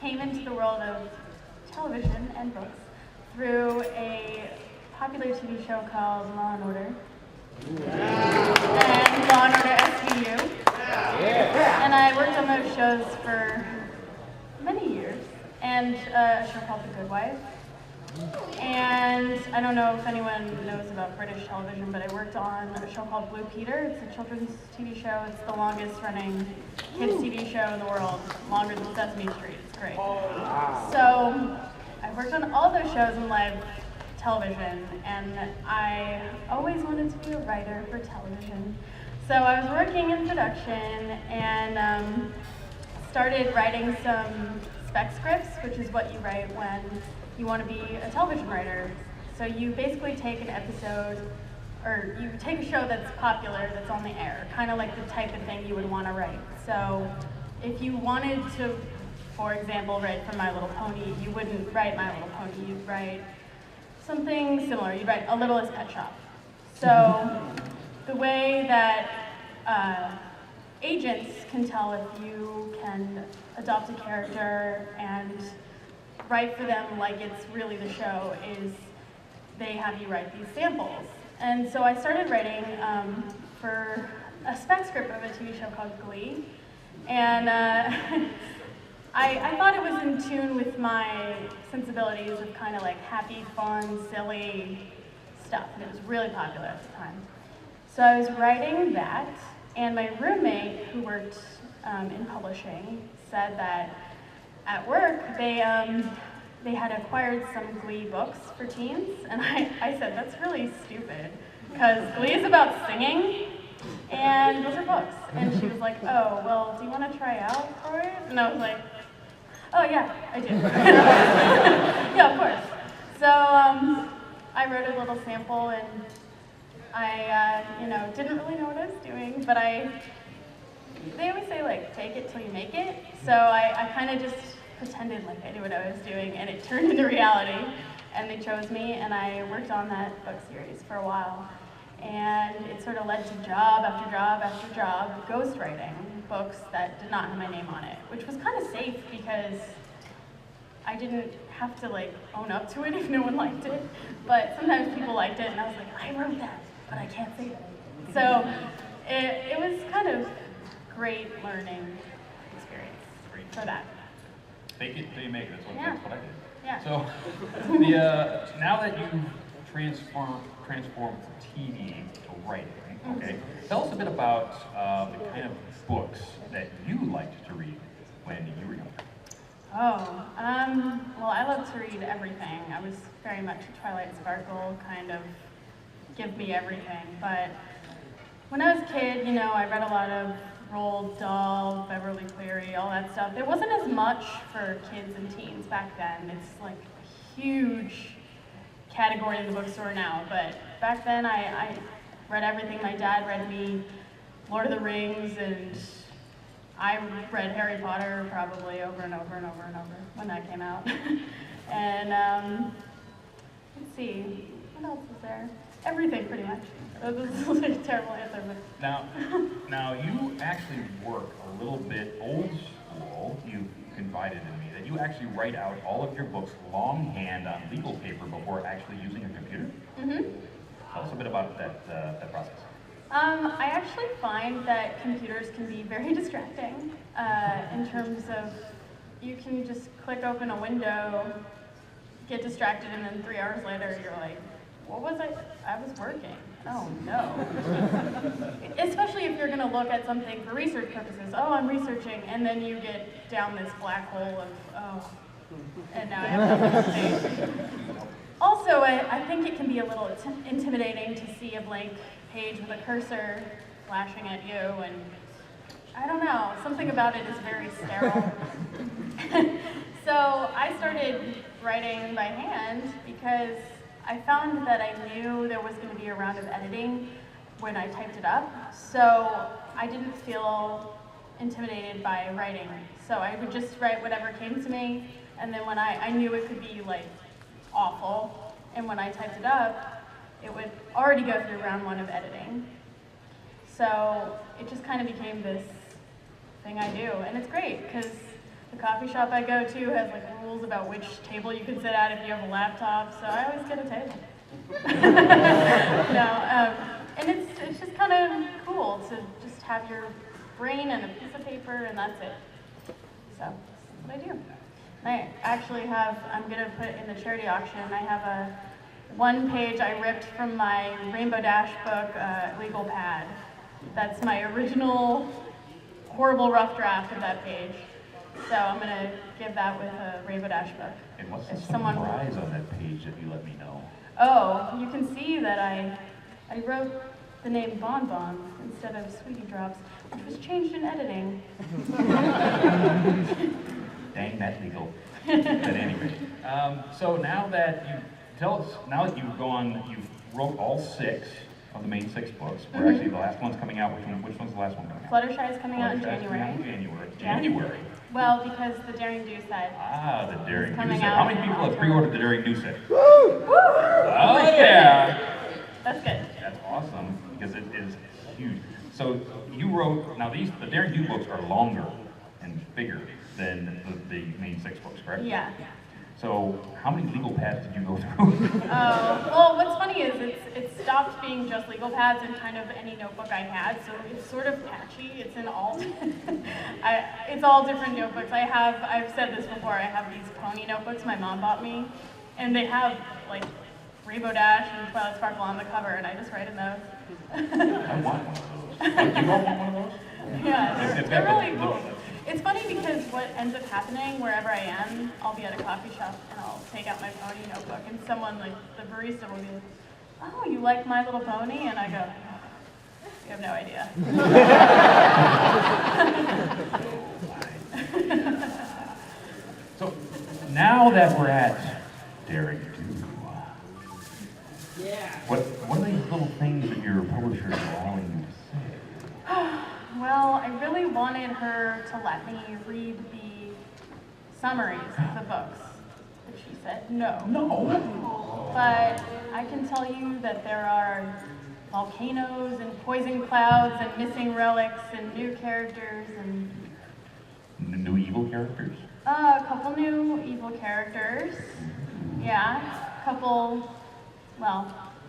came into the world of television and books through a popular TV show called Law and Order. And Law and Order SVU. And I worked on those shows for many years. And a show called The Good Wife. And I don't know if anyone knows about British television, but I worked on a show called Blue Peter. It's a children's TV show. It's the longest running kids TV show in the world, longer than Sesame Street. It's great. So I worked on all those shows in live television, and I always wanted to be a writer for television. So I was working in production and started writing some spec scripts, which is what you write when you want to be a television writer. So you basically take an episode, or you take a show that's popular, that's on the air, kind of like the type of thing you would want to write. So if you wanted to, for example, write for My Little Pony, you wouldn't write My Little Pony, you'd write something similar. You'd write A Littlest Pet Shop. So the way that agents can tell if you can adopt a character and write for them like it's really the show is they have you write these samples. And so I started writing for a spec script of a TV show called Glee. And I thought it was in tune with my sensibilities of kind of like happy, fun, silly stuff. And it was really popular at the time. So I was writing that, and my roommate, who worked in publishing, said that at work they had acquired some Glee books for teens, and I said, that's really stupid, because Glee is about singing, and those are books. And she was like, oh, well, do you want to try out for it? And I was like, oh yeah, I do. Yeah, of course. So I wrote a little sample, and I didn't really know what I was doing, but they always say, like, fake it till you make it. So I kind of just pretended like I knew what I was doing, and it turned into reality. And they chose me, and I worked on that book series for a while. And it sort of led to job after job after job, ghostwriting books that did not have my name on it, which was kind of safe because I didn't have to like own up to it if no one liked it. But sometimes people liked it, and I was like, I wrote that, but I can't say it. So it was kind of great learning experience for that. Fake it till you make it. That's what I did. Yeah. So, now that you've transformed from TV to writing, okay, tell us a bit about the kind of books that you liked to read when you were younger. Oh, well, I love to read everything. I was very much a Twilight Sparkle, kind of give me everything. But when I was a kid, I read a lot of Roald Dahl, Beverly Cleary, all that stuff. There wasn't as much for kids and teens back then. It's like a huge category in the bookstore now, but back then I read everything. My dad read me Lord of the Rings, and I read Harry Potter probably over and over and over and over when that came out. And let's see, what else was there? Everything, pretty much. This is a terrible answer, but... Now you actually work a little bit old school. You confided in me that you actually write out all of your books longhand on legal paper before actually using a computer. Mm-hmm. Tell us a bit about that process. I actually find that computers can be very distracting in terms of you can just click open a window, get distracted, and then 3 hours later you're like, what was I was working. Oh no. Especially if you're gonna look at something for research purposes. Oh, I'm researching, and then you get down this black hole of, and now I have nothing to say. Also, I think it can be a little intimidating to see a blank page with a cursor flashing at you, and I don't know, something about it is very sterile. So I started writing by hand because I found that I knew there was going to be a round of editing when I typed it up, so I didn't feel intimidated by writing. So I would just write whatever came to me, and then when I knew it could be like awful, and when I typed it up, it would already go through round 1 of editing. So it just kind of became this thing I do, and it's great because The coffee shop I go to has like rules about which table you can sit at if you have a laptop, so I always get a table. And it's just kind of cool to just have your brain and a piece of paper, and that's it. So that's what I do. And I actually I'm gonna put in the charity auction, I have a one page I ripped from my Rainbow Dash book, legal pad. That's my original horrible rough draft of that page. So I'm gonna give that with a Rainbow Dash book. And what's the surprise on that page that you let me know? Oh, you can see that I wrote the name Bon Bon instead of Sweetie Drops, which was changed in editing. Dang, that legal. At any rate. So now that you've wrote all 6 of the main 6 books. Where actually the last one's coming out. Which one's the last one coming out? Fluttershy is coming out in January. January. Well, because the Daring Do set. The Daring Do coming set. out How many people have pre-ordered the Daring Do set? Woo! Oh yeah! That's good. That's awesome, because it is huge. So you wrote, now the Daring Do books are longer and bigger than the main 6 books, correct? Yeah. So how many legal pads did you go through? Well, what's funny is it stopped being just legal pads and kind of any notebook I had, so it's sort of patchy. It's in all, it's all different notebooks. I've said this before, I have these pony notebooks my mom bought me, and they have like Rainbow Dash and Twilight Sparkle on the cover, and I just write in those. I want one of those. Do you all want one of those? Yeah, they're really cool. It's funny because what ends up happening wherever I am, I'll be at a coffee shop and I'll take out my pony notebook, and someone, like the barista, will be like, "Oh, you like My Little Pony?" And I go, "You have no idea." So now that we're at Daring Do, what are these little things that your publisher is allowing you to say? Well, I really wanted her to let me read the summaries of the books, but she said no. No. But I can tell you that there are volcanoes and poison clouds and missing relics and new characters and... New evil characters? A couple new evil characters. Yeah, a couple, well,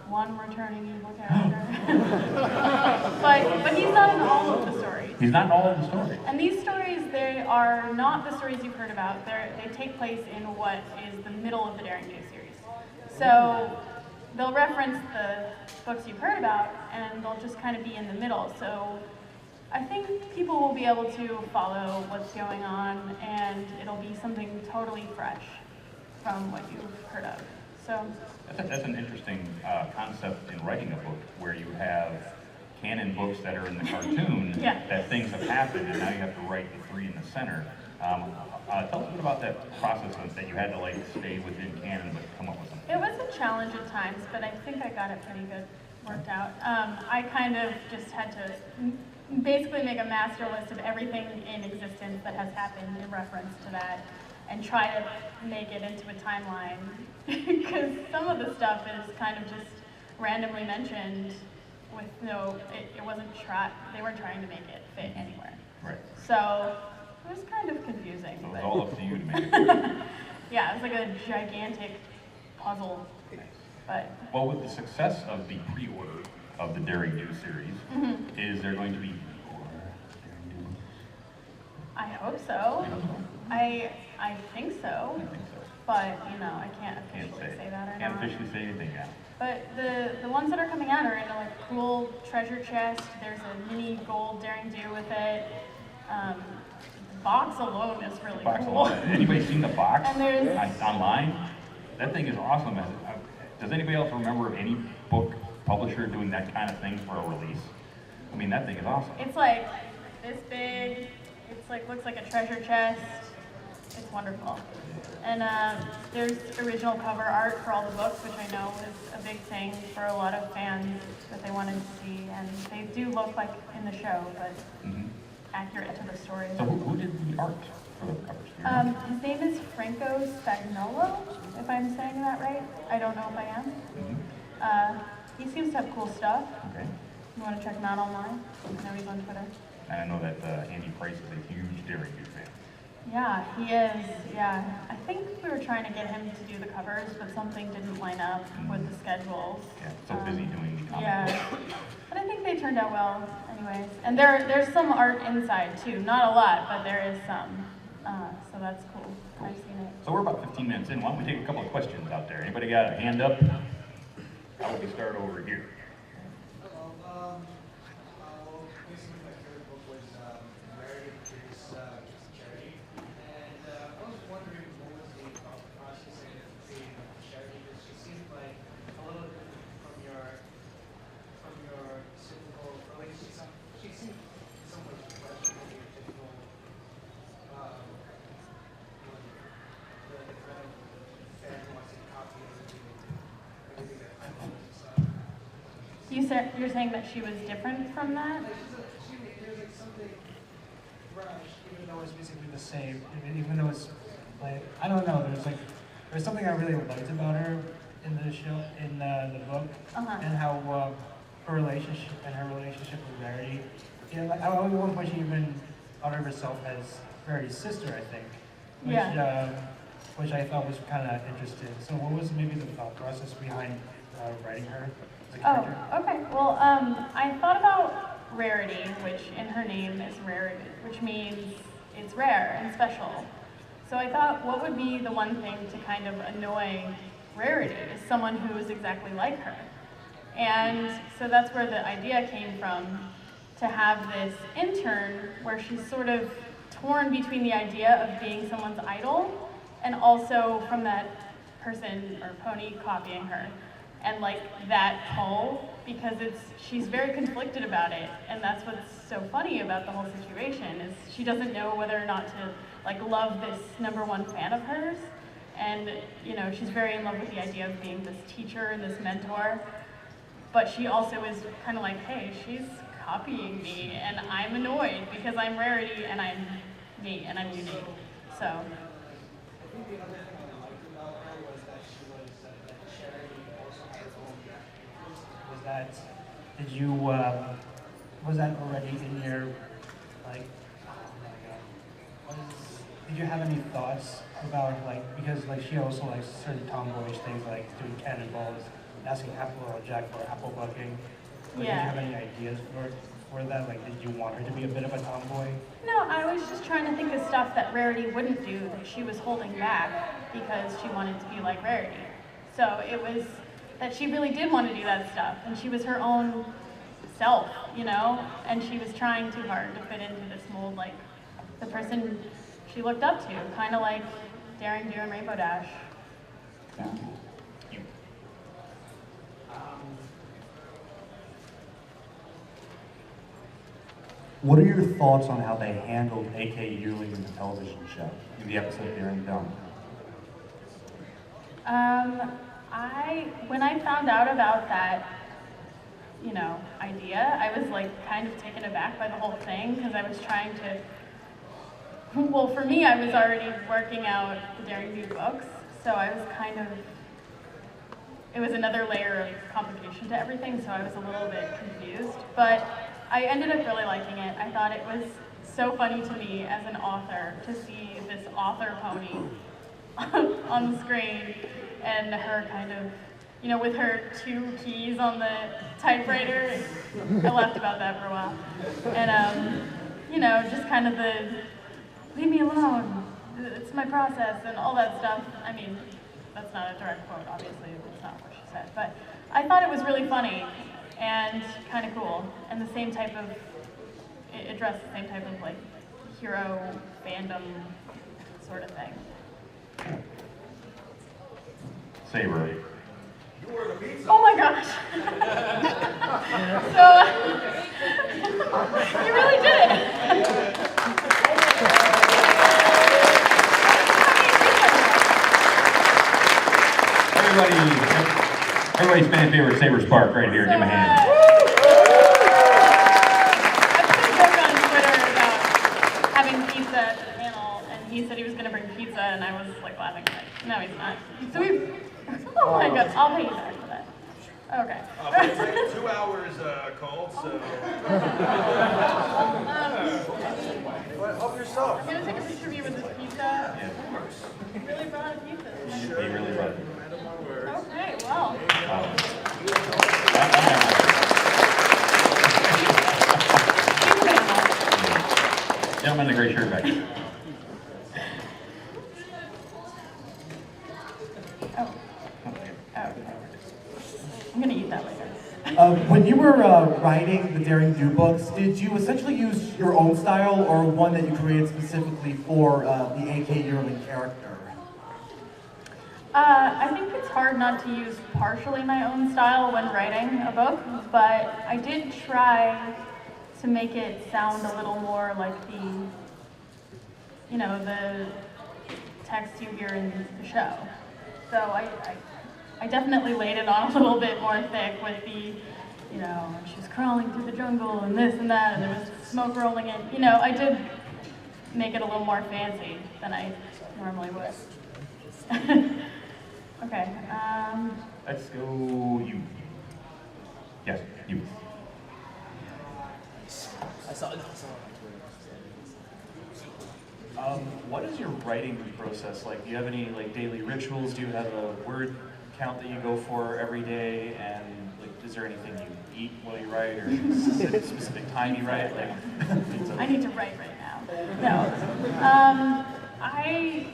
one returning evil character. but he's not in all of the stories. He's not in all of the stories. And these stories, they are not the stories you've heard about. They take place in what is the middle of the Daring Do series. So they'll reference the books you've heard about, and they'll just kind of be in the middle. So I think people will be able to follow what's going on, and it'll be something totally fresh from what you've heard of. So that's an interesting concept in writing a book, where you have canon books that are in the cartoon that things have happened, and now you have to write the 3 in the center. Tell us a bit about that process that you had to like stay within canon but come up with something. it was a challenge at times, but I think I got it pretty good worked out. I kind of just had to basically make a master list of everything in existence that has happened in reference to that, and try to make it into a timeline, because some of the stuff is kind of just randomly mentioned with it wasn't they weren't trying to make it fit anywhere. Right. So it was kind of confusing. So it was but all up to you to make it. yeah, it was like a gigantic puzzle. Nice. But Well, with the success of the pre-order of the Daring Do series, is there going to be more Daring Do? I hope so. I think so. I think so. But I can't Can't officially say. say that or Can't not. officially say anything yet. But the ones that are coming out are in a like cool treasure chest. There's a mini gold Daring Do with it. The box alone is really Box cool. alone. Anybody seen the box And there's- online? That thing is awesome. Does anybody else remember of any book publisher doing that kind of thing for a release? I mean, that thing is awesome. It's like this big. It's like looks like a treasure chest. It's wonderful. And there's original cover art for all the books, which I know is a big thing for a lot of fans that they wanted to see. And they do look like in the show, but accurate to the story. So who did the art for the covers? Do you know? His name is Franco Spagnolo, if I'm saying that right. I don't know if I am. He seems to have cool stuff. Okay. You want to check him out online? I know he's on Twitter. And I know that Andy Price is a huge Daring Do fan. Yeah, he is. Yeah, I think we were trying to get him to do the covers, but something didn't line up with the schedules. Yeah, so busy doing the comic. Yeah, but I think they turned out well, anyways. And there's some art inside too. Not a lot, but there is some. So that's cool. I've seen it. So we're about 15 minutes in. Why don't we take a couple of questions out there? Anybody got a hand up? How would we start over here? Basically, my favorite book was Meredith Charity, and I was wondering what was the thought process in creating Charity, because she seemed like a little different from your typical, like she seemed somewhat professional from your typical, the kind of fan who wants to copy everything that I want and stuff. You're saying that she was different from that? There's like something fresh, even though it's basically the same. Even though it's like, I don't know. There's something I really liked about her in the show, in the book, and how her relationship with Rarity. You know, like, at one point she even thought of herself as Rarity's sister, I think. Which I thought was kind of interesting. So what was maybe the thought process behind writing her as a character? Oh, okay. Well, I thought about Rarity, which in her name is Rarity, which means it's rare and special. So I thought, what would be the one thing to kind of annoy Rarity is someone who is exactly like her. And so that's where the idea came from, to have this intern where she's sort of torn between the idea of being someone's idol and also from that person or pony copying her. And like that pull, because she's very conflicted about it, and that's what's so funny about the whole situation is she doesn't know whether or not to like love this #1 fan of hers, and you know she's very in love with the idea of being this teacher and this mentor, but she also is kind of like, hey, she's copying me, and I'm annoyed because I'm Rarity and I'm me and I'm unique. So. I think the other thing I liked about her was that she was that Charity also had her own background. Was that was that already in your like? Oh my God. Did you have any thoughts about like, because like she also likes certain tomboyish things like doing cannonballs, asking Jack for apple bucking. Like, Yeah. Did you have any ideas for that? Like, did you want her to be a bit of a tomboy? No, I was just trying to think of stuff that Rarity wouldn't do, that she was holding back because she wanted to be like Rarity. So it was that she really did want to do that stuff, and she was her own self, you know? And she was trying too hard to fit into this mold, like the person she looked up to, kind of like Daring Do and Rainbow Dash. So. What are your thoughts on how they handled A.K. Yearling in the television show, in the episode Daring Dumb? When I found out about that, you know, idea, I was like kind of taken aback by the whole thing because I was trying to, well, for me, I was already working out the Daring Do books, so I was kind of, it was another layer of complication to everything, so I was a little bit confused, but I ended up really liking it. I thought it was so funny to me as an author to see this author pony on the screen and her kind of, you know, with her 2 keys on the typewriter. I laughed about that for a while. And, you know, just kind of the, leave me alone, it's my process and all that stuff. I mean, that's not a direct quote, obviously, it's not what she said. But I thought it was really funny and kind of cool. And the same type of, it addressed the same type of like hero fandom sort of thing. Saber. Oh my gosh! So, you really did it! Everybody's fan favorite Saber Spark right here. Give him a hand. I put a joke on Twitter about having pizza at the panel, and he said he was going to bring pizza, and I was like laughing like, no, he's not. So we, oh my god, I'll pay you back for that. Okay. It's like 2 hours called, so. Help yourself. up? I'm gonna take a picture of you with this pizza. Yeah. You really brought a pizza. He really was. Okay, well. Gentleman in the gray shirt back here. Oh. Okay. I'm gonna eat that later. When you were writing the Daring Do books, did you essentially use your own style or one that you created specifically for the A.K. Yearling character? I think it's hard not to use partially my own style when writing a book, but I did try to make it sound a little more like the text you hear in the show. So I definitely laid it on a little bit more thick with the, she was crawling through the jungle and this and that, and there was smoke rolling in. I did make it a little more fancy than I normally would. Okay. Let's go you. Yes, you. What is your writing process like? Do you have any daily rituals? Do you have a word count that you go for every day? And is there anything you eat while you write, or specific time you write? I need to write right now. No. I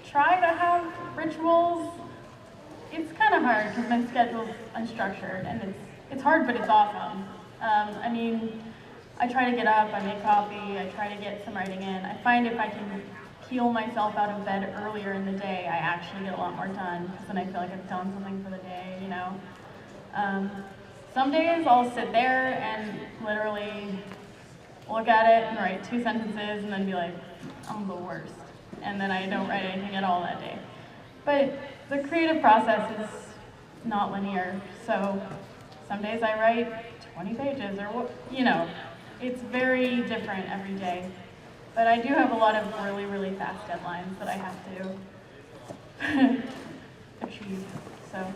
try to have rituals. It's kind of hard because my schedule's unstructured, and it's hard, but it's awesome. I try to get up, I make coffee, I try to get some writing in. I find if I can peel myself out of bed earlier in the day, I actually get a lot more done, because then I feel like I've done something for the day, Some days I'll sit there and literally look at it and write 2 sentences and then be like, I'm the worst. And then I don't write anything at all that day. But the creative process is not linear, so some days I write 20 pages or it's very different every day. But I do have a lot of really, really fast deadlines that I have to achieve, so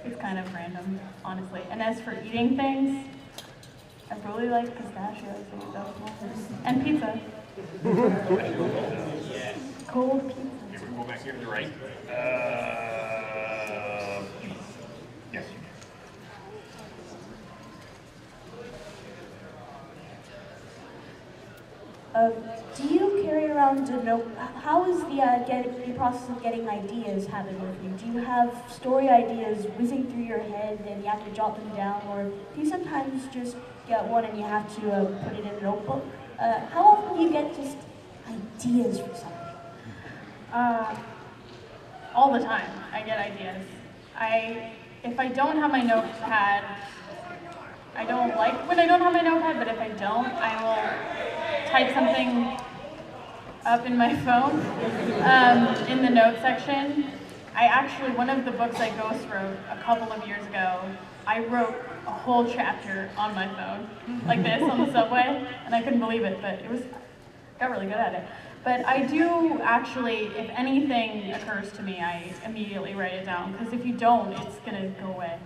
it's kind of random, honestly. And as for eating things, I really like pistachios and pizza. Cold pizza. Here we go back here to the right. Yes. Do you carry around a note? How is the process of getting ideas happen with you? Do you have story ideas whizzing through your head and you have to jot them down, or do you sometimes just get one and you have to put it in a notebook? How often do you get just ideas for something? All the time, I get ideas. If I don't have my notepad, I don't like when I don't have my notepad, but if I don't, I will type something up in my phone in the notes section. One of the books I ghost wrote a couple of years ago, I wrote a whole chapter on my phone, like this, on the subway, and I couldn't believe it, but got really good at it. But I do actually, if anything occurs to me, I immediately write it down, because if you don't, it's gonna go away.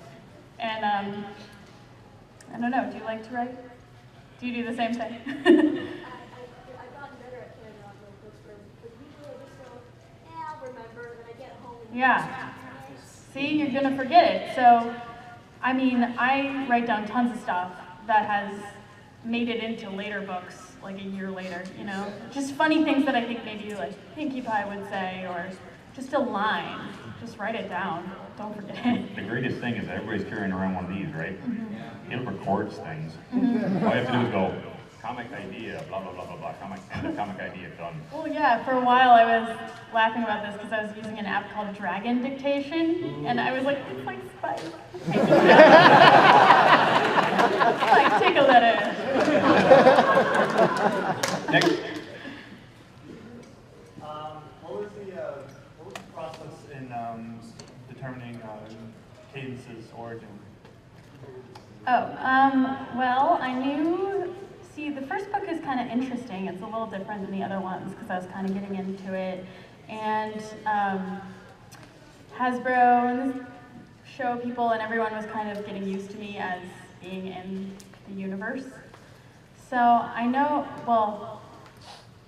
And I don't know, do you like to write? Do you do the same thing? I've gotten better at carrying around notebooks, but usually I just go, I'll remember, and I get home and Yeah. See, you're gonna forget it. So, I write down tons of stuff that has made it into later books, like a year later, Just funny things that I think maybe like Pinkie Pie would say, or just a line. Just write it down. Don't forget it. The greatest thing is that everybody's carrying around one of these, right? Mm-hmm. It records things. Mm-hmm. All you have to do is go, comic idea, blah, blah, blah, blah, blah, comic idea, done. Well, yeah, for a while I was laughing about this because I was using an app called Dragon Dictation, and I was like, it's like Spike. Spike, take a letter. Next. What was the process in determining Cadence's origin? Well, I knew, the first book is kind of interesting. It's a little different than the other ones because I was kind of getting into it. And Hasbro and the show people and everyone was kind of getting used to me as being in the universe. So I know,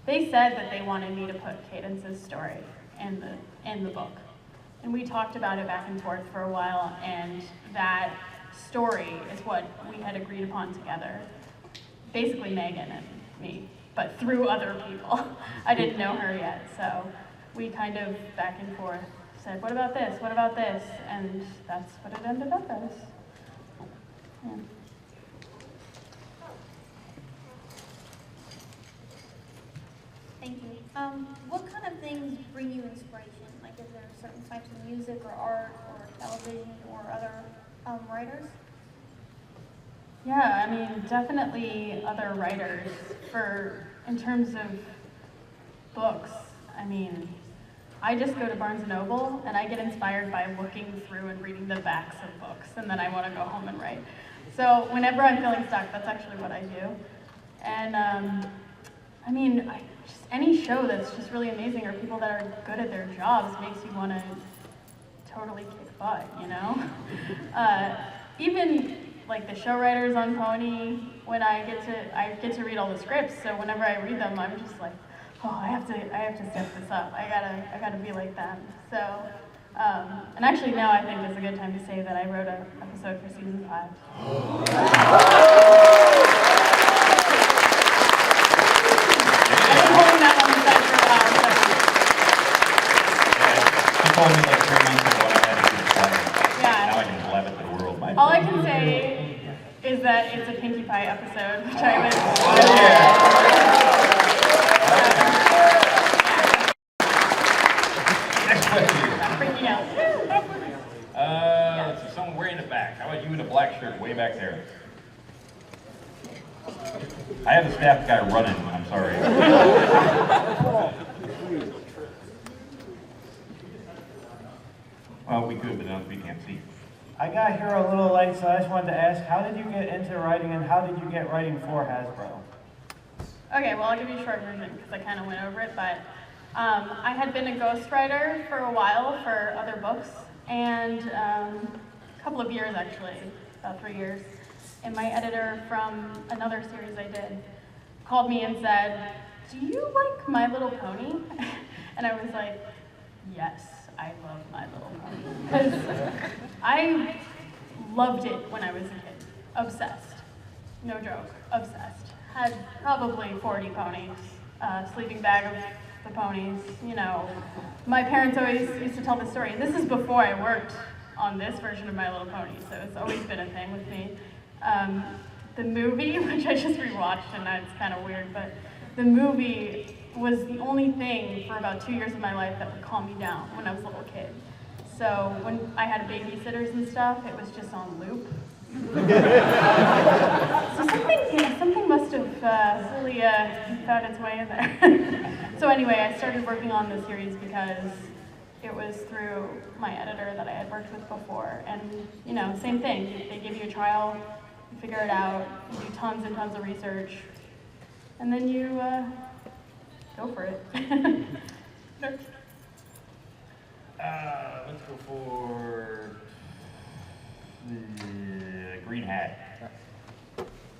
they said that they wanted me to put Cadence's story in the book. And we talked about it back and forth for a while, and that story is what we had agreed upon together. Basically Megan and me, but through other people. I didn't know her yet, so we kind of back and forth said, what about this, what about this? And that's what it ended up as. Yeah. Thank you. What kind of things bring you inspiration? Like, is there certain types of music or art or television or other writers? Yeah, I mean, definitely other writers. In terms of books, I mean, I just go to Barnes & Noble and I get inspired by looking through and reading the backs of books, and then I want to go home and write. So whenever I'm feeling stuck, that's actually what I do. And I mean, just any show that's just really amazing, or people that are good at their jobs, makes you want to totally kick butt, you know? Even like the show writers on Pony, when I get to read all the scripts, so whenever I read them, I'm just like, oh, I have to step this up. I gotta be like them. So, and actually now I think is a good time to say that I wrote an episode for season 5. That on the side for a while, She told me like 3 months ago I had to get quiet. Yeah. Now I can blab at the world. all I can say is that it's a Pinkie Pie episode, which I was Next question. freaking out. Let's see, someone way in the back. How about you in a black shirt way back there? I have a staff guy running, I'm sorry. Well, we could, but we can't see. I got here a little late, so I just wanted to ask, how did you get into writing, and how did you get writing for Hasbro? Okay, well, I'll give you a short version because I kind of went over it, but I had been a ghostwriter for a while for other books, and a couple of years actually, about 3 years, and my editor from another series I did called me and said, "Do you like My Little Pony?" And I was like, yes, I love My Little Pony. Because I loved it when I was a kid. Obsessed. No joke. Obsessed. Had probably 40 ponies. Sleeping bag of the ponies. You know, my parents always used to tell the story. And this is before I worked on this version of My Little Pony, so it's always been a thing with me. The movie, which I just rewatched, and it's kind of weird, but the movie was the only thing for about 2 years of my life that would calm me down when I was a little kid. So when I had babysitters and stuff, it was just on loop. So something must have really found its way in there. So anyway, I started working on the series because it was through my editor that I had worked with before. And, you know, same thing. They give you a trial, you figure it out, you do tons and tons of research, and then you go for it. Let's go for the green hat.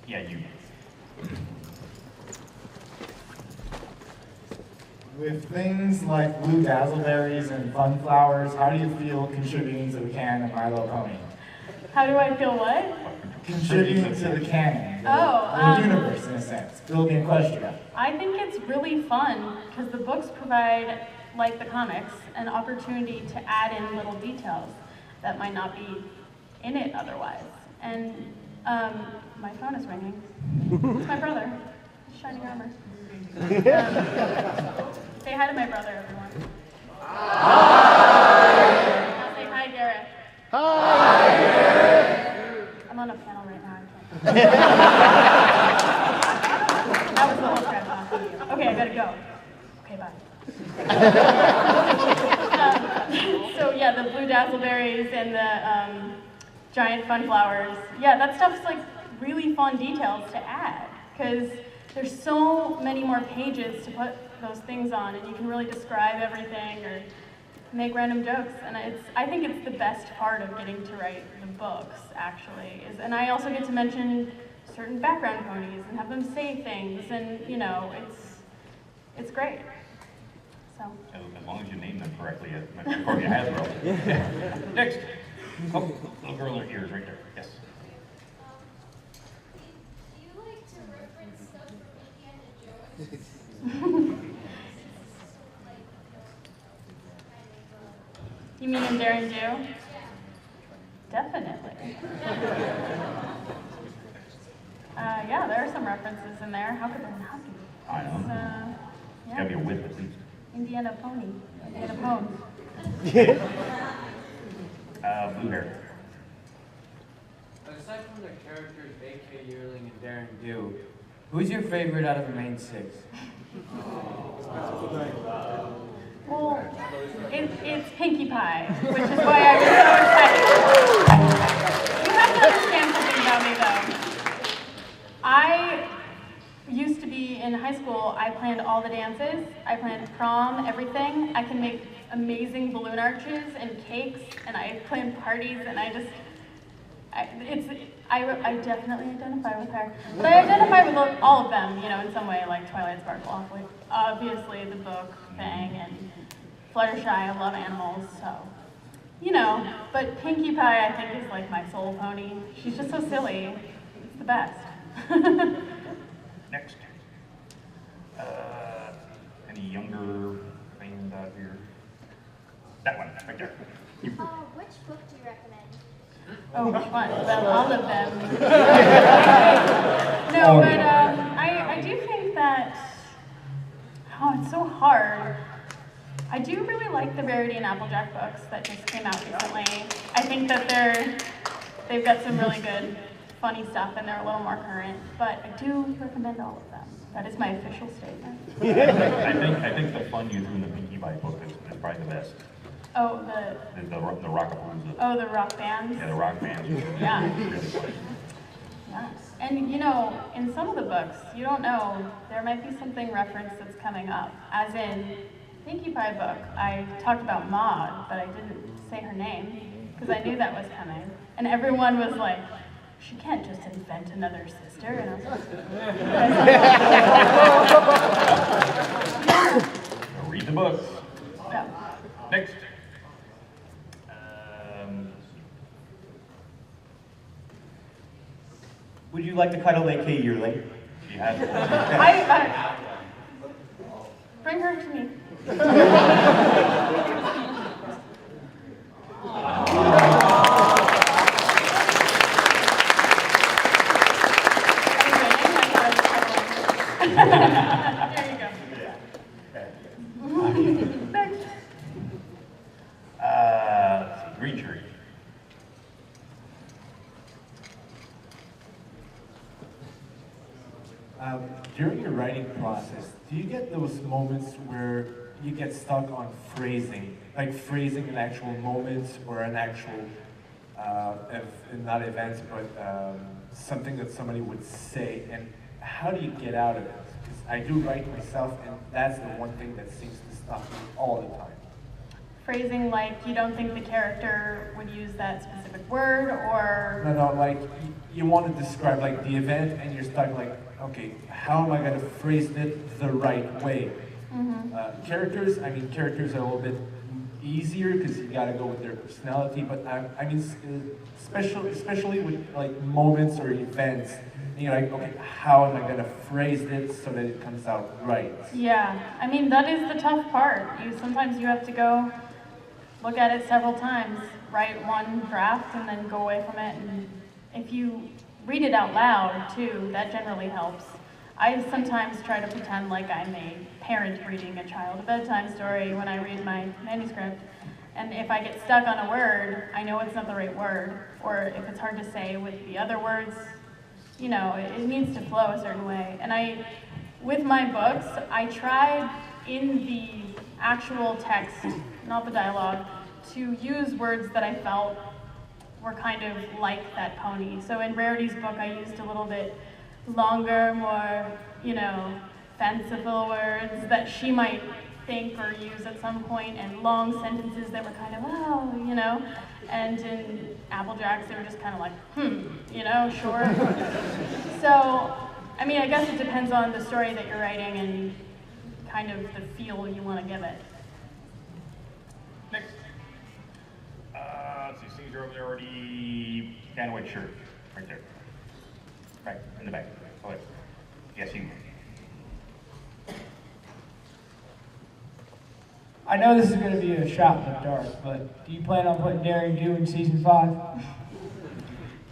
Yeah, you. With things like blue dazzleberries and fun flowers, how do you feel contributing to the canon of My Little Pony? How do I feel what? Contributing to the canon, the universe in a sense, building Equestria. I think it's really fun because the books provide, like the comics, an opportunity to add in little details that might not be in it otherwise. And my phone is ringing. It's my brother. Shining armor. Say hi to my brother, everyone. Hi! Now say hi, Garrett. Hi, Garrett. I'm on a panel right now, I can't. That was the whole crap talk for you. Okay, I gotta go. Okay, bye. So yeah, the blue dazzleberries and the giant fun flowers. Yeah, that stuff's like really fun details to add because there's so many more pages to put those things on, and you can really describe everything or make random jokes. And I think it's the best part of getting to write the books, actually. And I also get to mention certain background ponies and have them say things, and you know, it's great. So. As long as you name them correctly, according to Hasbro. Next. Oh, little girl in her ears right there. Yes. Do you like to reference stuff from Indiana Jones? You mean in Dare and Do? Definitely. Yeah, there are some references in there. How could there not be? I know. It's gotta be a whip at least. Indiana Pony. Indiana Pone. Blue hair. Aside from the characters AK, Yearling, and Dare and Do, who's your favorite out of the main six? Well, it's Pinkie Pie, which is why I was so excited. You have to understand something about me, though. I used to be in high school, I planned all the dances. I planned prom, everything. I can make amazing balloon arches and cakes, and I planned parties, and I definitely identify with her. But I identify with all of them, you know, in some way, like Twilight Sparkle, obviously the book thing, and Fluttershy, I love animals, so, you know. But Pinkie Pie, I think, is like my soul pony. She's just so silly. It's the best. Next. Any younger fans out here? That one, right there. Which book do you recommend? Oh, which one? Well, all of them. No, but I do think that, it's so hard. I do really like the Rarity and Applejack books that just came out recently. I think that they've got some really good, funny stuff, and they're a little more current. But I do recommend all of them. That is my official statement. I think the fun you threw in the Pinkie Pie book is probably the best. Oh, the Rockapalooza. Oh, the rock bands? Yeah, the rock bands. Yeah. Really funny. Yeah. And you know, in some of the books, you don't know, there might be something referenced that's coming up. As in, Pinkie Pie book, I talked about Maud, but I didn't say her name, because I knew that was coming. And everyone was like, she can't just invent another sister. And I was like, Read the books. yeah. Next. Would you like to cuddle AK Yearling? She has it. Bring her to me. There you go. Next. Let's see, green shirt. During your writing process, do you get those moments where you get stuck on phrasing, like phrasing an actual moment or an actual, not event, but something that somebody would say, and how do you get out of it? Because I do write myself, and that's the one thing that seems to stop me all the time. Phrasing like you don't think the character would use that specific word, or... No, like you want to describe like the event, and you're stuck like, okay, how am I going to phrase it the right way? Mm-hmm. Characters are a little bit easier because you got to go with their personality, but I mean, especially with like moments or events, and you're like, okay, how am I going to phrase it so that it comes out right? Yeah, I mean, that is the tough part. Sometimes you have to go look at it several times, write one draft, and then go away from it. And if you read it out loud, too, that generally helps. I sometimes try to pretend like I'm a parent reading a child a bedtime story when I read my manuscript. And if I get stuck on a word, I know it's not the right word. Or if it's hard to say with the other words, you know, it needs to flow a certain way. And with my books, I tried in the actual text, not the dialogue, to use words that I felt were kind of like that pony. So in Rarity's book, I used a little bit longer, more, you know, fanciful words that she might think or use at some point, and long sentences that were kind of, oh, you know. And in Applejack's, they were just kind of like, you know, sure. So, I mean, I guess it depends on the story that you're writing and kind of the feel you want to give it. Next. Let's see, Caesar over there already. Guy in a white shirt, right there. Right, in the back. Go ahead. Yes, you. I know this is going to be a shot in the dark, but do you plan on putting Daring Do in season 5?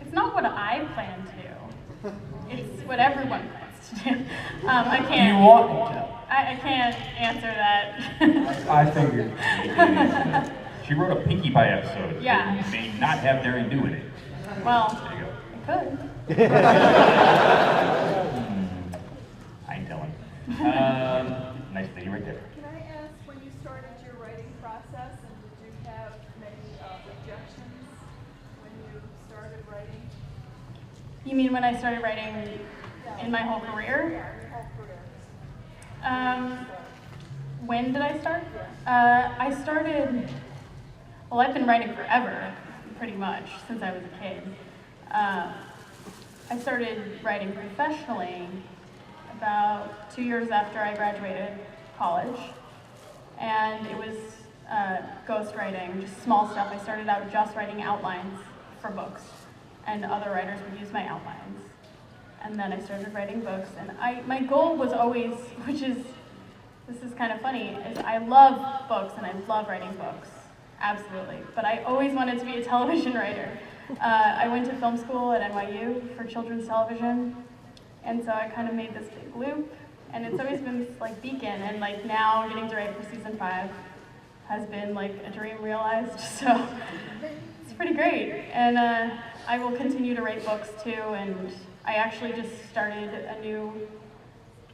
It's not what I plan to do. It's what everyone plans to do. I can't. Do you want it to? I can't answer that. I figured. She wrote a Pinkie Pie episode. Yeah. That may not have Daring Do in it. Well, There you go. it could. I ain't telling. Nice lady right there. Can I ask, when you started your writing process, and did you have many objections when you started writing? You mean when I started writing in my whole career? Yeah, your whole career. When did I start? I started, well, I've been writing forever, pretty much, since I was a kid. I started writing professionally about 2 years after I graduated college. And it was ghostwriting, just small stuff. I started out just writing outlines for books, and other writers would use my outlines. And then I started writing books, and my goal was always, this is kind of funny, is I love books and I love writing books, absolutely. But I always wanted to be a television writer. I went to film school at NYU for children's television, and so I kind of made this big loop, and it's always been this like beacon, and like now getting to write for season 5 has been like a dream realized, so it's pretty great. And I will continue to write books too, and I actually just started a new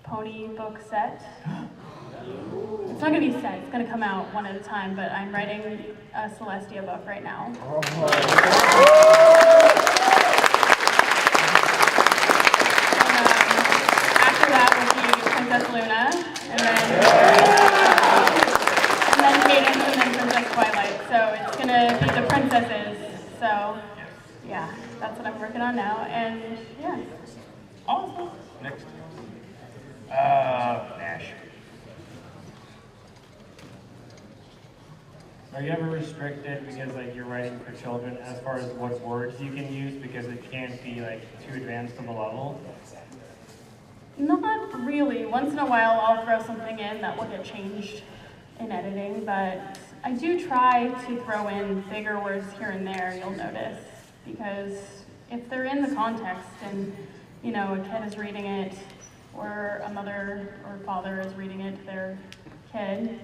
pony book set. It's not going to be set, it's going to come out one at a time, but I'm writing a Celestia book right now. And, after that will be Princess Luna, and then Cadence, and then Princess Twilight. So it's going to be the princesses. So yeah, that's what I'm working on now, and yeah. Awesome. Next. Nash. Are you ever restricted because like you're writing for children as far as what words you can use because it can't be like too advanced of a level? Not really. Once in a while I'll throw something in that will get changed in editing, but I do try to throw in bigger words here and there, you'll notice, because if they're in the context and, you know, a kid is reading it, or a mother or father is reading it to their kid,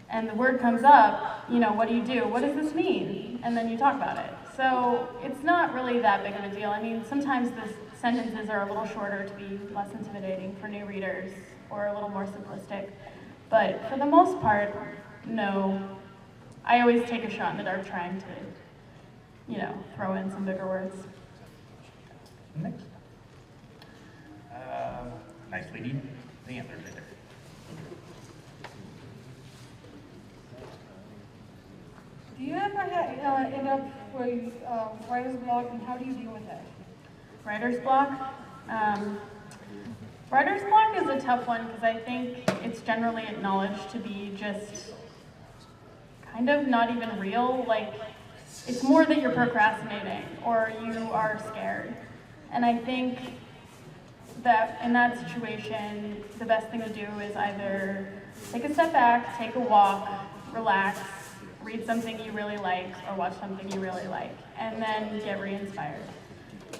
and the word comes up, you know, what do? What does this mean? And then you talk about it. So it's not really that big of a deal. I mean, sometimes the sentences are a little shorter to be less intimidating for new readers, or a little more simplistic. But for the most part, no. I always take a shot in the dark trying to, you know, throw in some bigger words. Next. Nice lady. The answer's right there. Do you ever end up with writer's block, and how do you deal with that? Writer's block? Writer's block is a tough one because I think it's generally acknowledged to be just kind of not even real. Like, it's more that you're procrastinating or you are scared. And I think that in that situation, the best thing to do is either take a step back, take a walk, relax, read something you really like or watch something you really like, and then get re-inspired.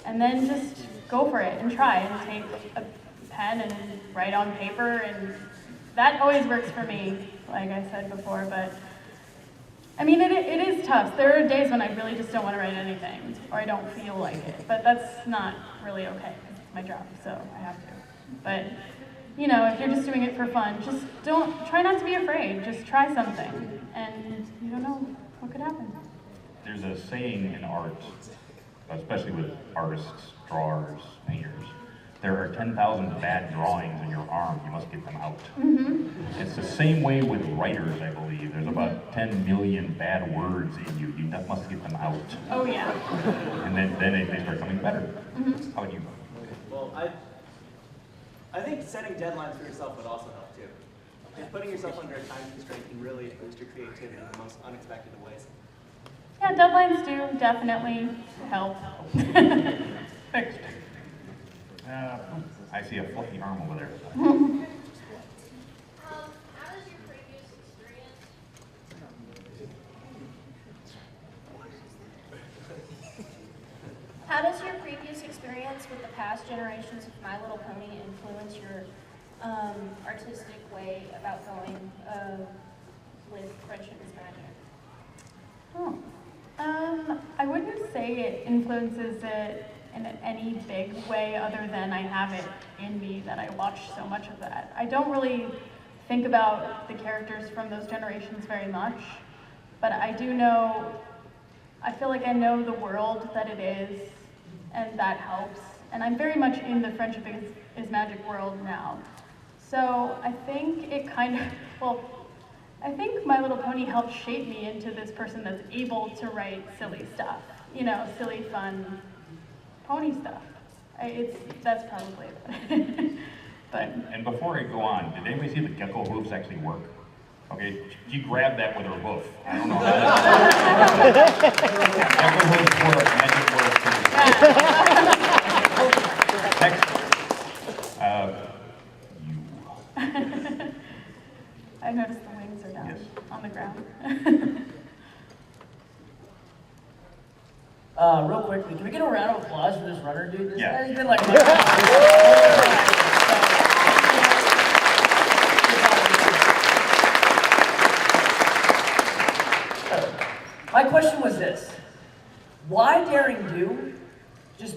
And then just go for it and try and take a pen and write on paper, and that always works for me, like I said before. But I mean, it is tough. There are days when I really just don't want to write anything, or I don't feel like it, but that's not really okay, because it's my job, so I have to. But, you know, if you're just doing it for fun, just try not to be afraid, just try something, and you don't know what could happen. There's a saying in art, especially with artists, drawers, painters, there are 10,000 bad drawings in your arm, you must get them out. Mm-hmm. It's the same way with writers, I believe. There's about 10 million bad words in you, you must get them out. Oh yeah. And then they start coming better. Mm-hmm. How would you? Well, I think setting deadlines for yourself would also help too. putting yourself under a time constraint can really boost your creativity in the most unexpected of ways. Yeah, deadlines do definitely help. Fixed. I see a fluffy arm over there. How does your previous experience with the past generations of My Little Pony influence your artistic way about going with Friendship is Magic? I wouldn't say it influences it in any big way other than I have it in me that I watch so much of that. I don't really think about the characters from those generations very much, but I do know, I feel like I know the world that it is, and that helps. And I'm very much in the Friendship is Magic world now. So I think it kind of, well, I think My Little Pony helped shape me into this person that's able to write silly stuff. You know, silly, fun pony stuff. That's probably it. But and before I go on, did anybody see the gecko hooves actually work? Okay, she grabbed that with her hoof. I don't know how that gecko hooves work, magic works. Next, you. I noticed the wings are down on the ground. Real quickly, can we get a round of applause for this runner dude? This Yeah. guy's been like... My question was this. Why Daring Do? Just,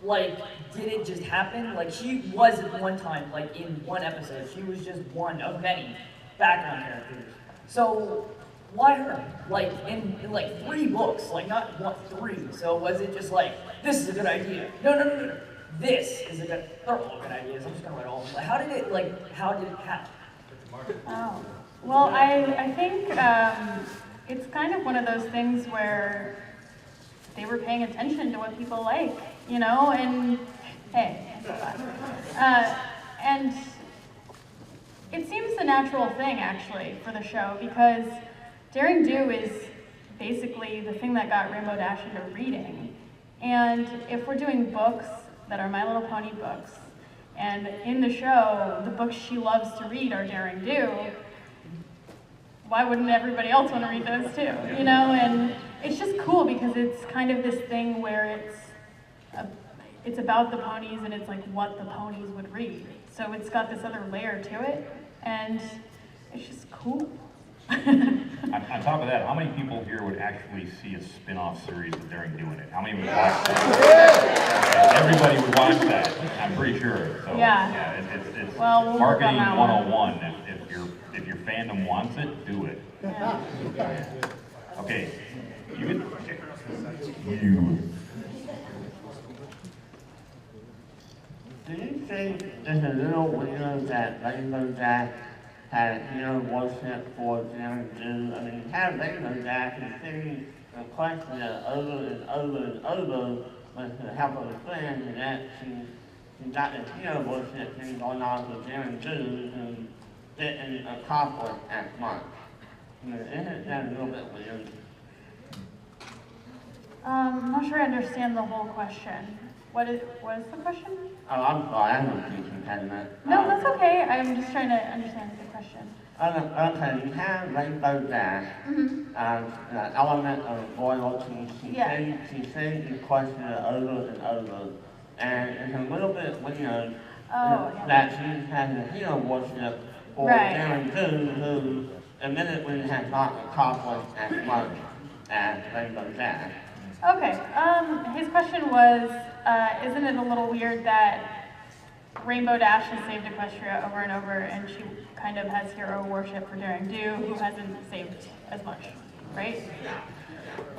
like, did it just happen? Like, she was at one time, like, in one episode. She was just one of many background characters. So, why her? Like, in like 3 books, like, not 1, 3. So was it just like, this is a good idea? No. This is a good, they're all good ideas. I'm just gonna write all of them. Like, how did it happen? Oh, well, I think it's kind of one of those things where they were paying attention to what people like, you know, and hey, I feel that. And it seems the natural thing, actually, for the show, because Daring Do is basically the thing that got Rainbow Dash into reading. And if we're doing books that are My Little Pony books, and in the show, the books she loves to read are Daring Do, why wouldn't everybody else want to read those too, you know? And it's just cool because it's kind of this thing where it's about the ponies and it's like what the ponies would read. So it's got this other layer to it, and it's just cool. On top of that, how many people here would actually see a spin-off series of Daring Do in it? How many would watch that? Everybody would watch that, I'm pretty sure. So, yeah. It's well, we'll marketing work on 101. If your fandom wants it, do it. Yeah. Okay. You. Do you think there's a little window that Rainbow Dash had hero worship for Daring Do? I mean, had Rainbow Dash continue the question over and over and over with the help of a friend, and that she got this hero worship thing going on with Daring Do and didn't accomplish as much. I mean, isn't that a little bit weird? I'm not sure I understand the whole question. What is the question? Oh, I'm sorry, I don't think you had that. No, that's okay. I'm just trying to understand the question. Okay, you have Rainbow Dash, the element of royalty. She says the question over and over, and it's a little bit weird that she has a hero worship for Daring Do, who admittedly has not accomplished as much as Rainbow Dash. Okay, his question was, isn't it a little weird that Rainbow Dash has saved Equestria over and over, and she kind of has hero worship for Daring Do, who hasn't saved as much, right?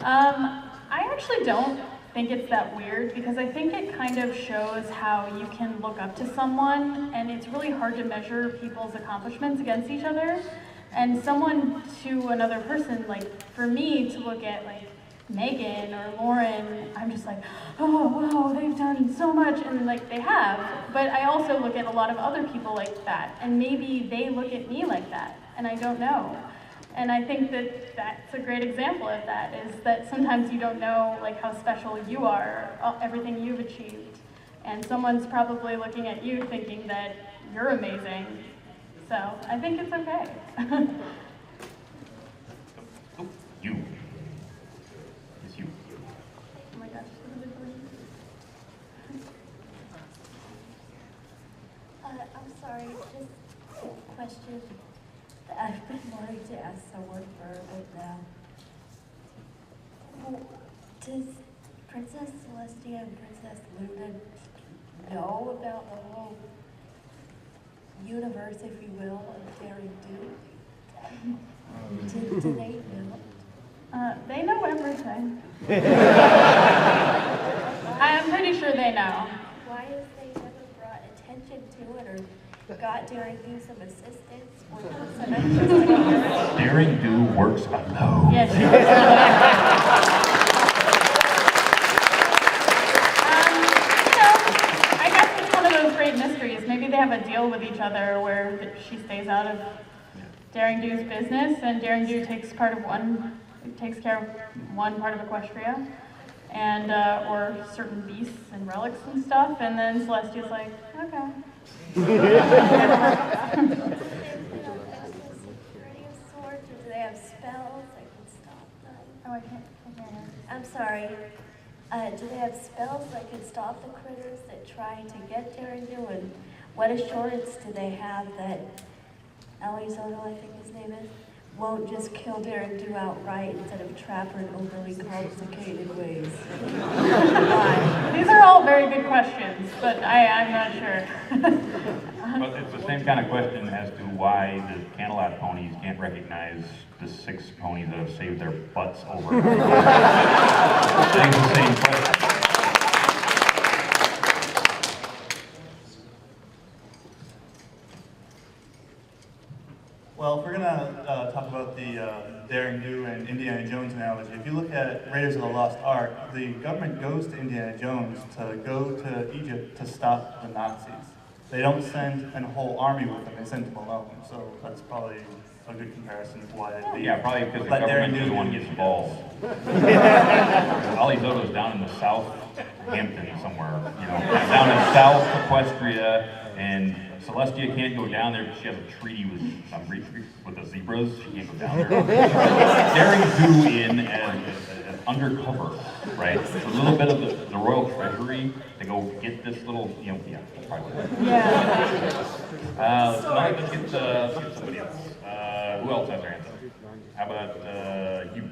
I actually don't think it's that weird, because I think it kind of shows how you can look up to someone, and it's really hard to measure people's accomplishments against each other. And someone to another person, like, for me to look at, like, Megan or Lauren, I'm just like, oh wow, they've done so much, and like they have, but I also look at a lot of other people like that, and maybe they look at me like that, and I don't know. And I think that that's a great example of that, is that sometimes you don't know like how special you are, everything you've achieved, and someone's probably looking at you thinking that you're amazing. So I think it's okay. You. It's you. Oh my gosh, what is it? I'm sorry, just a question that I've been wanting to ask someone for a bit now. Does Princess Celestia and Princess Luna know about the whole universe, if you will, of Daring Do? Do they know? They know everything. I'm pretty sure they know. Why has they never brought attention to it or got Daring Do some assistance or some extra Daring Do works alone. Yeah, she works alone. I guess it's one of those great mysteries. Maybe they have a deal with each other where she stays out of Daring Do's business, and Daring Do takes care of one part of Equestria, and or certain beasts and relics and stuff, and then Celestia's like, okay. Do they have spells that can stop them? Oh, I can't hear. I'm sorry. Do they have spells that can stop the critters that try to get Daring Do? And what assurance do they have that Elizondo, I think his name is, won't just kill Daring Do outright instead of trap her in overly complicated ways? Why? These are all very good questions, but I'm not sure. But it's the same kind of question as to why the Cantaloupe ponies can't recognize the 6 ponies that have saved their butts over. It's the same question. Well, if we're going to talk about the Daring Do and Indiana Jones analogy, if you look at Raiders of the Lost Ark, the government goes to Indiana Jones to go to Egypt to stop the Nazis. They don't send a whole army with them, they send them alone. So that's probably a good comparison of why they Yeah, probably because the government doesn't want to get involved. Elizodo's down in the South Hampton somewhere, down in South Equestria, and Celestia can't go down there because she has a treaty with the zebras. She can't go down there. Daring Do in as undercover, right? It's a little bit of the royal treasury to go get this little, yeah, probably. Yeah. Let's get somebody else. Who else has their hands up? How about you?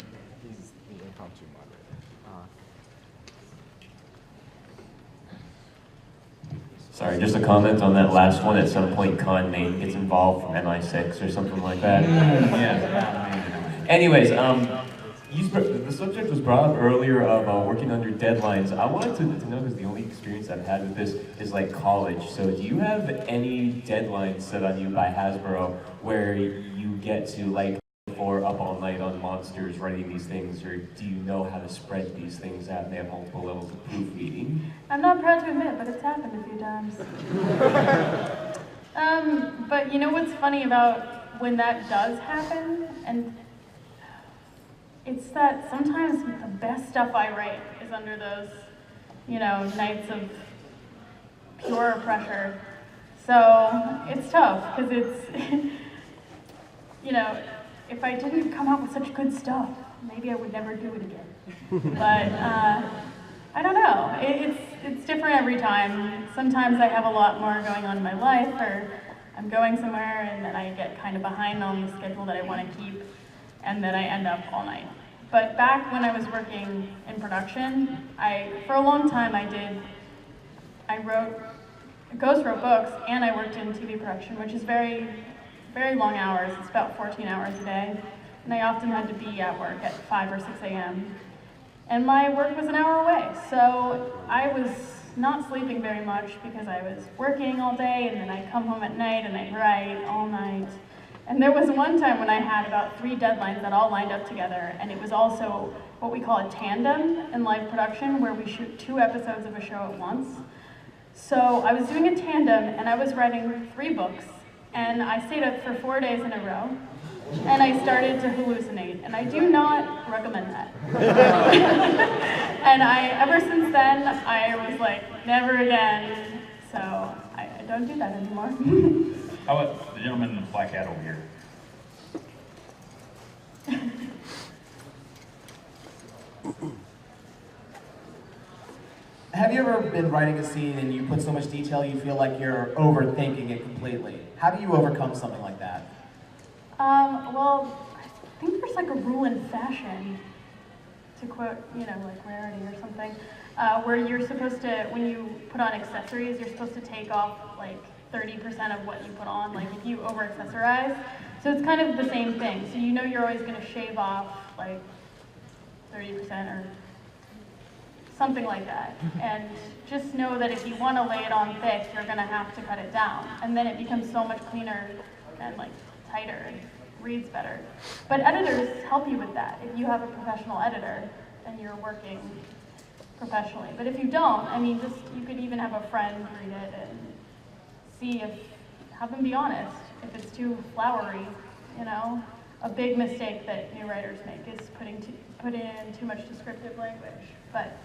Sorry, just a comment on that last one. At some point, Con Mate gets involved from MI6 or something like that. Yeah. Anyways, the subject was brought up earlier of working under deadlines. I wanted to know, because the only experience I've had with this is like college. So do you have any deadlines set on you by Hasbro where you get to like for up all night on monsters writing these things, or do you know how to spread these things out and they have multiple levels of proofreading? I'm not proud to admit, but it's happened a few times. But you know what's funny about when that does happen? And it's that sometimes the best stuff I write is under those, nights of pure pressure. So it's tough, because it's, if I didn't come out with such good stuff, maybe I would never do it again. But I don't know. It's different every time. Sometimes I have a lot more going on in my life, or I'm going somewhere and then I get kind of behind on the schedule that I want to keep, and then I end up all night. But back when I was working in production, for a long time I ghost wrote books, and I worked in TV production, which is very, very long hours. It's about 14 hours a day. And I often had to be at work at 5 or 6 a.m. And my work was an hour away. So I was not sleeping very much because I was working all day, and then I'd come home at night and I'd write all night. And there was one time when I had about 3 deadlines that all lined up together, and it was also what we call a tandem in live production, where we shoot 2 episodes of a show at once. So I was doing a tandem, and I was writing 3 books, and I stayed up for 4 days in a row, and I started to hallucinate, and I do not recommend that. And ever since then, I was like, never again, so I don't do that anymore. How about the gentleman in the black hat over here? Have you ever been writing a scene and you put so much detail you feel like you're overthinking it completely? How do you overcome something like that? Well, I think there's like a rule in fashion, to quote, like Rarity or something, where you're supposed to, when you put on accessories, you're supposed to take off like 30% of what you put on, like if you over-accessorize. So it's kind of the same thing. So you know you're always going to shave off like 30% or something like that. And just know that if you want to lay it on thick, you're going to have to cut it down. And then it becomes so much cleaner and like tighter and reads better. But editors help you with that. If you have a professional editor, then you're working professionally. But if you don't, I mean, you could even have a friend read it and see have them be honest. If it's too flowery, a big mistake that new writers make is put in too much descriptive language. But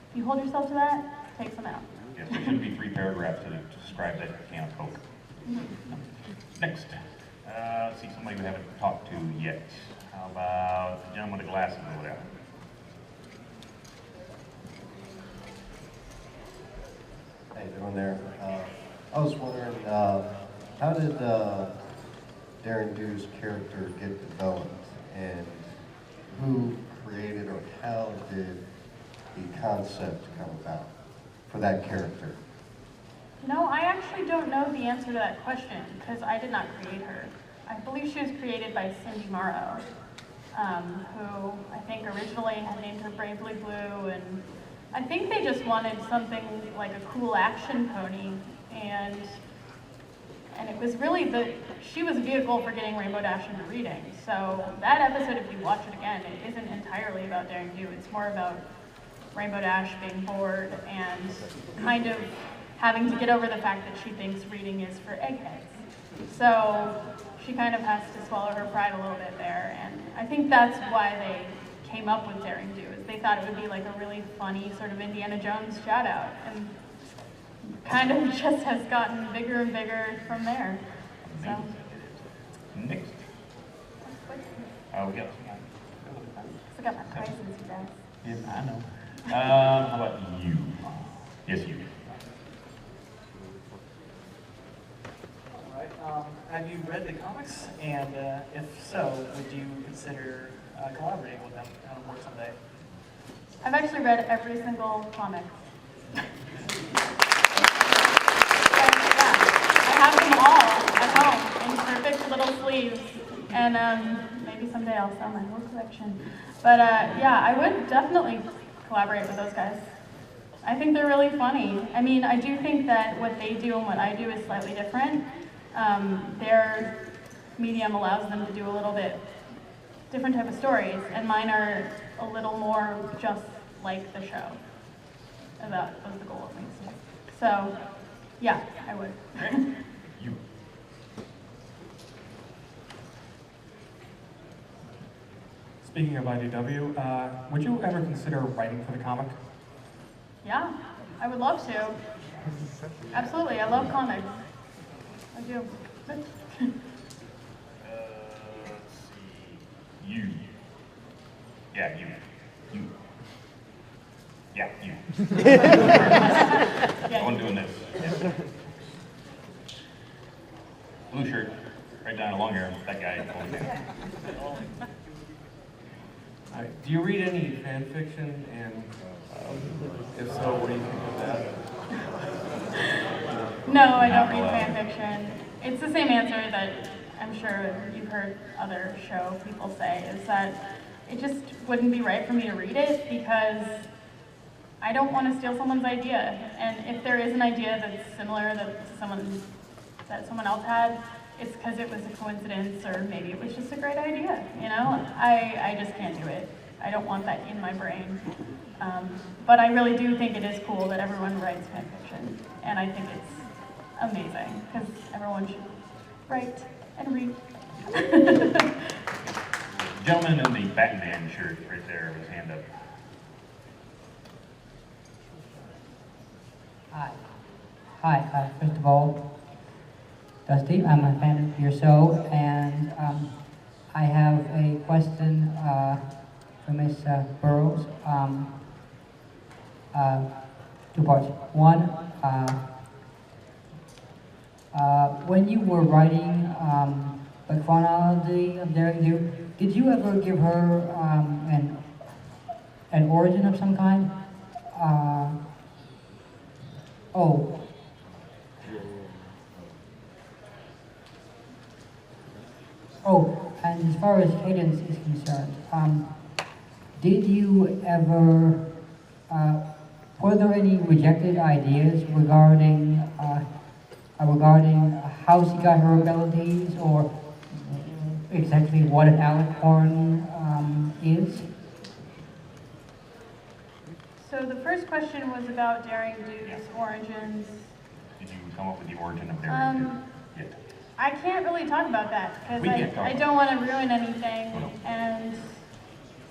if you hold yourself to that, take some out. Yes, there should be 3 paragraphs to describe that can of Coke. Next. Let's see, somebody we haven't talked to yet. How about the gentleman with the glasses over there? How you doing there? I was wondering, how did Darren Dew's character get developed, and who created or how did the concept come about for that character? I actually don't know the answer to that question because I did not create her. I believe she was created by Cindy Morrow, who I think originally had named her Bravely Blue, and I think they just wanted something like a cool action pony, and it was really she was a vehicle for getting Rainbow Dash into reading. So that episode, if you watch it again, it isn't entirely about Daring Do. It's more about Rainbow Dash being bored and kind of having to get over the fact that she thinks reading is for eggheads. So she kind of has to swallow her pride a little bit there, and I think that's why they came up with Daring Do, is they thought it would be like a really funny sort of Indiana Jones shout out, and kind of just has gotten bigger and bigger from there. So. Next. We got I got my prizes, you guys. Yeah, I know. How about you? Yes, you. Have you read the comics? And if so, would you consider collaborating with them on work someday? I've actually read every single comic. I have them all at home in perfect little sleeves. And maybe someday I'll sell my whole collection. But yeah, I would definitely collaborate with those guys. I think they're really funny. I mean, I do think that what they do and what I do is slightly different. Their medium allows them to do a little bit different type of stories, and mine are a little more just like the show. And that was the goal at least. So, yeah, I would. You. Speaking of IDW, would you ever consider writing for the comic? Yeah, I would love to. Absolutely, I love comics. I do. Let's see. You. Yeah, you. You. Yeah, you. Yeah, I'm doing this. Yeah. Blue shirt, right down along here. That guy over there. Do you read any fan fiction, and if so, what do you think of that? No, I don't read fan fiction. It's the same answer that I'm sure you've heard other show people say, is that it just wouldn't be right for me to read it because I don't want to steal someone's idea. And if there is an idea that's similar that someone else had, it's because it was a coincidence or maybe it was just a great idea, you know? I just can't do it. I don't want that in my brain. But I really do think it is cool that everyone writes fan fiction. And I think it's amazing, because everyone should write and read. Gentleman in the Batman shirt right there with his hand up. Hi. First of all, Dusty, I'm a fan of your show, and I have a question for Miss Burrows. Two parts. One, when you were writing the chronology of Daring Do, did you ever give her an origin of some kind? And as far as cadence is concerned, did you ever, were there any rejected ideas regarding how she got her abilities, or exactly what an alicorn is? So the first question was about Daring Do's origins. Did you come up with the origin of Daring Do yet? I can't really talk about that because I don't want to ruin anything, and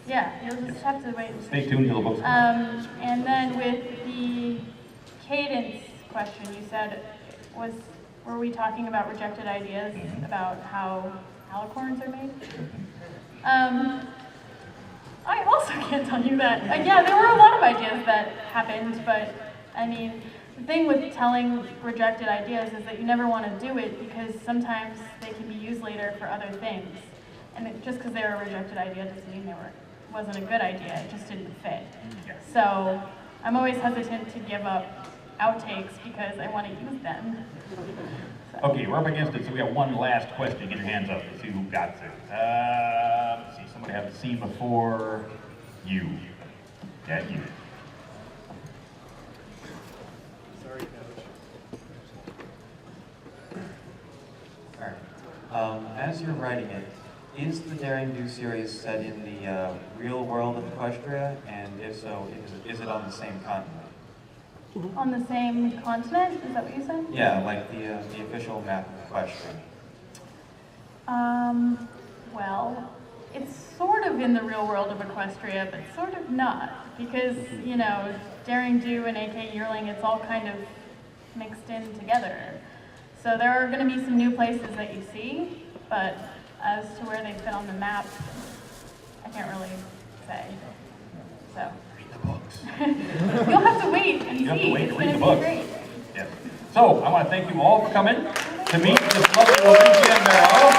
yeah, you'll just have to wait and see. Stay tuned to the books. And then with the cadence question, you said, were we talking about rejected ideas about how alicorns are made? I also can't tell you that. Yeah, there were a lot of ideas that happened, but I mean, the thing with telling rejected ideas is that you never want to do it because sometimes they can be used later for other things. And just because they were a rejected idea doesn't mean wasn't a good idea, it just didn't fit. So I'm always hesitant to give up outtakes because I want to use them. So. Okay, we're up against it, so we got one last question. Get your hands up. Let's see who got it. Let's see, somebody have the scene before you. Yeah, you. Sorry, Coach. All right. As you're writing it, is the Daring Do series set in the real world of Equestria? And if so, is it on the same continent? On the same continent? Is that what you said? Yeah, like the official map of Equestria. Well, it's sort of in the real world of Equestria, but sort of not. Because, you know, Daring Do and AK Yearling, it's all kind of mixed in together. So there are going to be some new places that you see, but as to where they fit on the map, I can't really say. So. You'll have to wait and see. You have to wait it's to read the be books. great. Yes. So, I want to thank you all for coming to meet this lovely Luigi and Berrow.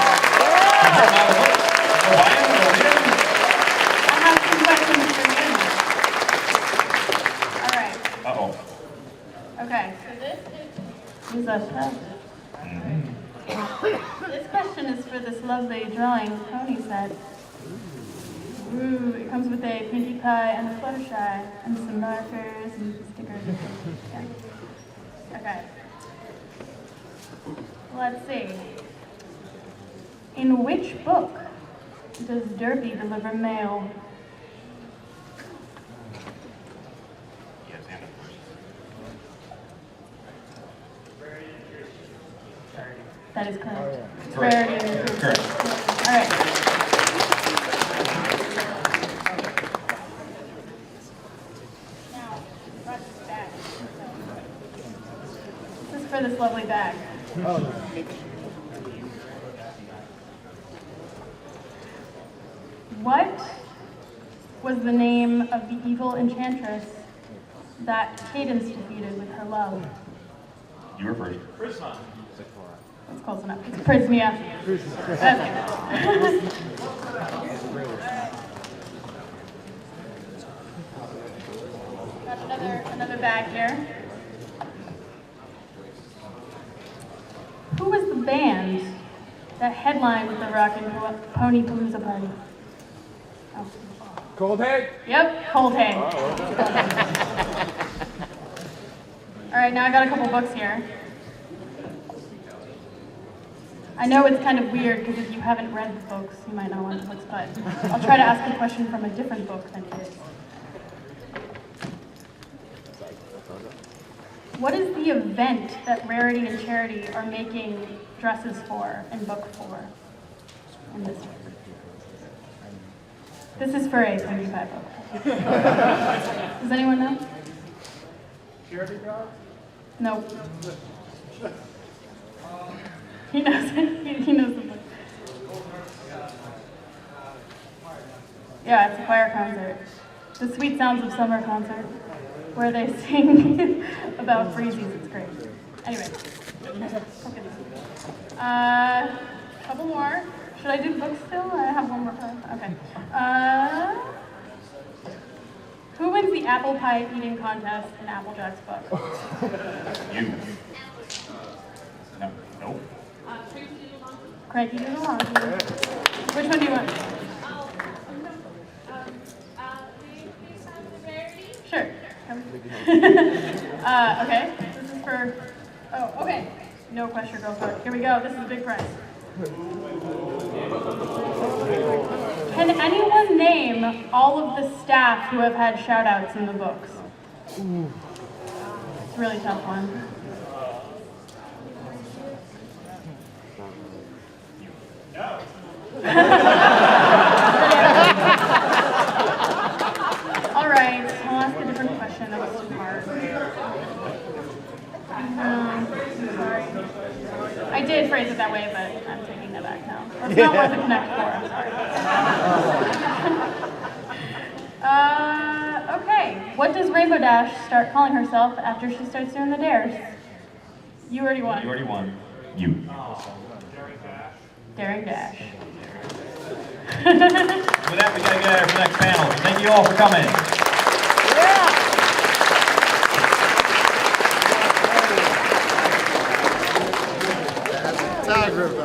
I have some questions for you. All right. Uh-oh. Okay, so this is this question is for this lovely drawing pony set. Ooh, it comes with a Pinkie Pie and a Fluttershy and some markers and stickers. Yeah. Okay. Let's see. In which book does Derpy deliver mail? Yes, Anna first. That is correct. Correct. Rarity and Truth. Correct. All right. For this lovely bag. What was the name of the evil enchantress that Cadence defeated with her love? You were first. Prisma. That's close enough. It's Prismia. That's good. Got another bag here. Who was the band that headlined the Rock and Pony Palooza party? Oh. Cold Hay? Yep, Cold Hay. All right, now I got a couple books here. I know it's kind of weird because if you haven't read the books, you might not want the books, but I'll try to ask a question from a different book than it is. What is the event that Rarity and Charity are making dresses for in book 4? In this book. This is for a 25 book. Does anyone know? Charity Drive? No. He knows it. He knows the book. Yeah, it's a choir concert. The Sweet Sounds of Summer concert, where they sing about freezies. It's great. Anyway. Couple more. Should I do books still? I have one more time. Okay. Who wins the apple pie eating contest in Applejack's book? You. No. Nope. Cranky Doodle Monkey. Which one do you want? Sure. Okay. This is for. Oh, okay. No question, girl card. Here we go. This is a big prize. Can anyone name all of the staff who have had shout-outs in the books? It's a really tough one. All right, I'll ask a different question. That was too hard. Sorry. I did phrase it that way, but I'm taking that back now. Or it's not worth a Connect 4, I'm sorry. Okay, what does Rainbow Dash start calling herself after she starts doing the dares? You already won. You already won. You. Daring Dash. With that, we gotta get out of the next panel. Thank you all for coming. Time, everybody.